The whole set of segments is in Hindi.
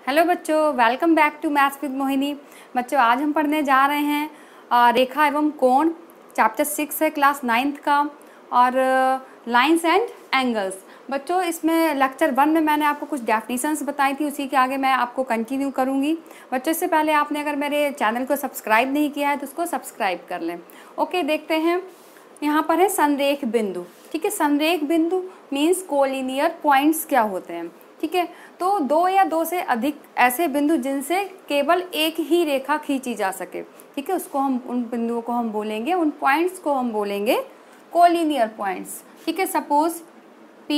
हेलो बच्चों, welcome back to maths with Mohini. बच्चों आज हम पढ़ने जा रहे हैं रेखा एवं कोण, चैप्टर 6 है क्लास 9th का, और लाइंस एंड एंगल्स। बच्चों इसमें लेक्चर 1 में मैंने आपको कुछ डेफिनेशंस बताई थी, उसी के आगे मैं आपको कंटिन्यू करूँगी। बच्चों इससे पहले आपने अगर मेरे चैनल को सब्सक्राइब नहीं किया है तो उसको सब्सक्राइब कर लें। ओके, देखते हैं। यहाँ पर है संरेख बिंदु। ठीक है, संरेख बिंदु मीन्स कोलिनियर पॉइंट्स क्या होते हैं। ठीक है, तो दो या दो से अधिक ऐसे बिंदु जिनसे केवल एक ही रेखा खींची जा सके। ठीक है, उसको हम उन बिंदुओं को हम बोलेंगे, उन पॉइंट्स को हम बोलेंगे कोलिनियर पॉइंट्स। ठीक है, सपोज P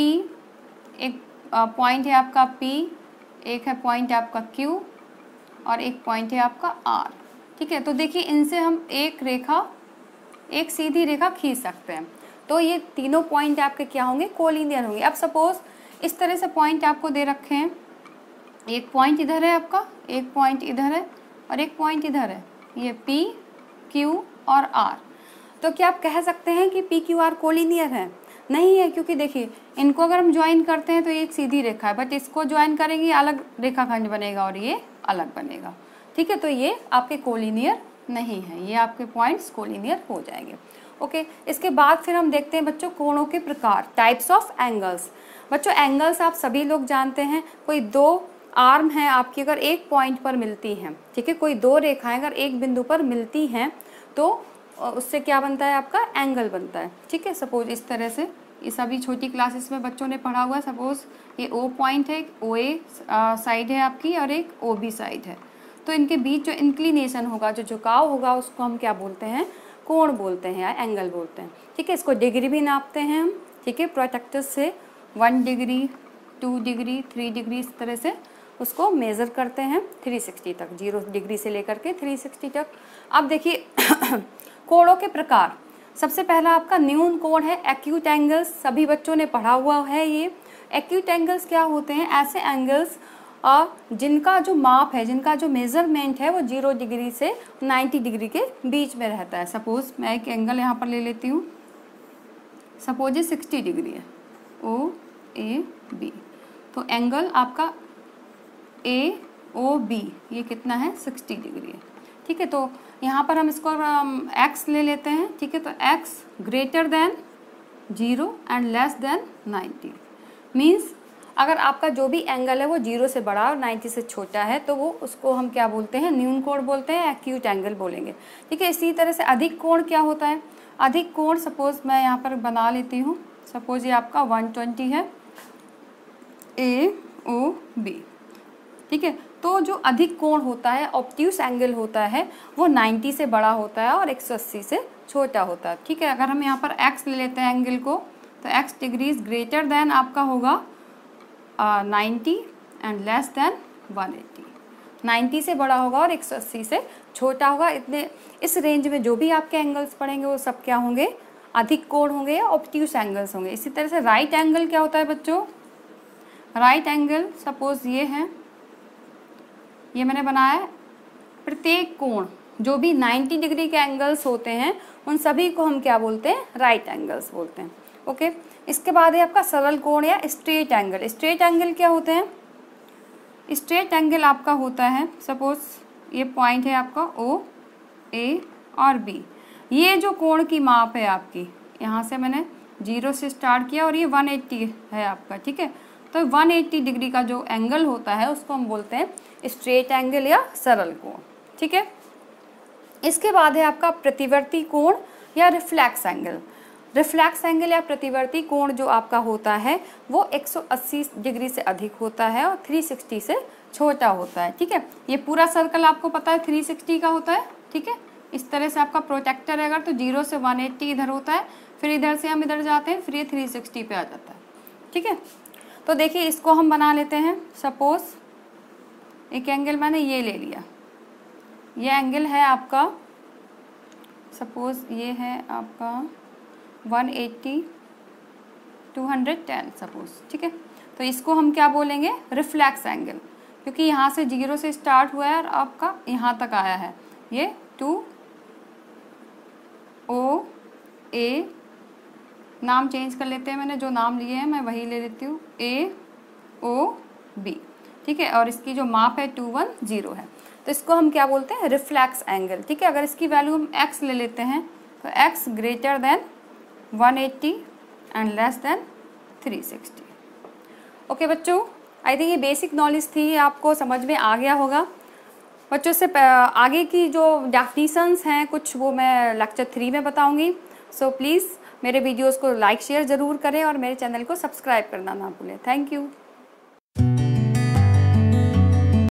एक पॉइंट है आपका P, एक है पॉइंट आपका Q और एक पॉइंट है आपका R। ठीक है, तो देखिए इनसे हम एक सीधी रेखा खींच सकते हैं। तो ये तीनों पॉइंट आपके क्या होंगे, कोलिनियर होंगे। अब सपोज इस तरह से पॉइंट आपको दे रखे हैं, एक पॉइंट इधर है आपका, एक पॉइंट इधर है और एक पॉइंट इधर है, ये P, Q और R। तो क्या आप कह सकते हैं कि P, Q, R कोलिनियर है? नहीं है, क्योंकि देखिए इनको अगर हम ज्वाइन करते हैं तो ये एक सीधी रेखा है, बट इसको ज्वाइन करेंगे अलग रेखाखंड बनेगा और ये अलग बनेगा। ठीक है, तो ये आपके कोलिनियर नहीं है, ये आपके पॉइंट्स कोलिनियर हो जाएंगे। ओके, इसके बाद फिर हम देखते हैं बच्चों कोणों के प्रकार, टाइप्स ऑफ एंगल्स। बच्चों एंगल्स आप सभी लोग जानते हैं, कोई दो आर्म है आपकी अगर एक पॉइंट पर मिलती हैं, ठीक है, कोई दो रेखाएं अगर एक बिंदु पर मिलती हैं तो उससे क्या बनता है, आपका एंगल बनता है। ठीक है, सपोज इस तरह से, ये सभी छोटी क्लासेस में बच्चों ने पढ़ा हुआ है। सपोज ये O पॉइंट है, एक OA साइड है आपकी और एक OB साइड है, तो इनके बीच जो इंक्लिनेशन होगा, जो झुकाव होगा, उसको हम क्या बोलते हैं, कोण बोलते हैं या एंगल बोलते हैं। ठीक है, इसको डिग्री भी नापते हैं हम। ठीक है, प्रोट्रैक्टर से 1 डिग्री, 2 डिग्री, 3 डिग्री, इस तरह से उसको मेज़र करते हैं 360 तक, 0 डिग्री से लेकर के 360 तक। अब देखिए कोणों के प्रकार, सबसे पहला आपका न्यून कोण है, एक्यूट एंगल्स। सभी बच्चों ने पढ़ा हुआ है ये। एक्यूट एंगल्स क्या होते हैं, ऐसे एंगल्स जिनका जो माप है, जिनका जो मेजरमेंट है वो 0 डिग्री से 90 डिग्री के बीच में रहता है। सपोज मैं एक एंगल यहाँ पर ले लेती हूँ, सपोज ये 60 डिग्री है, OAB, तो एंगल आपका AOB ये कितना है, 60 डिग्री है। ठीक है, तो यहाँ पर हम इसको x ले लेते हैं। ठीक है, तो x greater than 0 and less than 90 means अगर आपका जो भी एंगल है वो 0 से बड़ा और 90 से छोटा है तो वो उसको हम क्या बोलते हैं, न्यून कोण बोलते हैं, एक्यूट एंगल बोलेंगे। ठीक है, इसी तरह से अधिक कोण क्या होता है, अधिक कोण सपोज मैं यहाँ पर बना लेती हूँ, सपोज ये आपका 120 है, AOB। ठीक है, तो जो अधिक कोण होता है, ऑब्ट्यूस एंगल होता है, वो 90 से बड़ा होता है और 180 से छोटा होता है। ठीक है, अगर हम यहाँ पर x ले लेते हैं एंगल को, तो x डिग्रीज ग्रेटर देन आपका होगा 90 एंड लेस देन 180। 90 से बड़ा होगा और 180 से छोटा होगा। इतने इस रेंज में जो भी आपके एंगल्स पड़ेंगे वो सब क्या होंगे, अधिक कोण होंगे या ऑब्ट्यूस एंगल्स होंगे। इसी तरह से राइट एंगल क्या होता है बच्चों, राइट एंगल सपोज ये है, ये मैंने बनाया है, प्रत्येक कोण जो भी 90 डिग्री के एंगल्स होते हैं उन सभी को हम क्या बोलते हैं, राइट एंगल्स बोलते हैं। ओके, इसके बाद है आपका सरल कोण या स्ट्रेट एंगल। स्ट्रेट एंगल क्या होते हैं, स्ट्रेट एंगल आपका होता है, सपोज ये पॉइंट है आपका O, A और B, ये जो कोण की माप है आपकी, यहाँ से मैंने 0 से स्टार्ट किया और ये 180 है आपका। ठीक है, तो 180 डिग्री का जो एंगल होता है उसको हम बोलते हैं स्ट्रेट एंगल या सरल कोण। ठीक है, इसके बाद है आपका प्रतिवर्ती कोण या रिफ्लेक्स एंगल। रिफ्लेक्स एंगल या प्रतिवर्ती कोण जो आपका होता है वो 180 डिग्री से अधिक होता है और 360 से छोटा होता है। ठीक है, ये पूरा सर्कल आपको पता है 360 का होता है। ठीक है, इस तरह से आपका प्रोटेक्टर है, अगर तो 0 से 180 इधर होता है, फिर इधर से हम इधर जाते हैं, फिर ये 360 पे आ जाता है। ठीक है, तो देखिए इसको हम बना लेते हैं। सपोज एक एंगल मैंने ये ले लिया, ये एंगल है आपका, सपोज ये है आपका 180, 210 सपोज। ठीक है, तो इसको हम क्या बोलेंगे, रिफ्लेक्स एंगल, क्योंकि यहाँ से 0 से स्टार्ट हुआ है और आपका यहाँ तक आया है। ये 2OA, नाम चेंज कर लेते हैं, मैंने जो नाम लिए हैं मैं वही ले लेती हूँ, AOB। ठीक है, और इसकी जो माप है 210 है। तो इसको हम क्या बोलते हैं, रिफ्लेक्स एंगल। ठीक है, अगर इसकी वैल्यू हम x ले लेते हैं तो x greater than 180 and less than 360। Okay बच्चों, आई थिंक ये बेसिक नॉलेज थी, आपको समझ में आ गया होगा। बच्चों से आगे की जो डेफिनीशंस हैं कुछ वो मैं लेक्चर 3 में बताऊंगी। सो प्लीज़ मेरे वीडियोस को लाइक शेयर ज़रूर करें और मेरे चैनल को सब्सक्राइब करना ना भूलें। Thank you.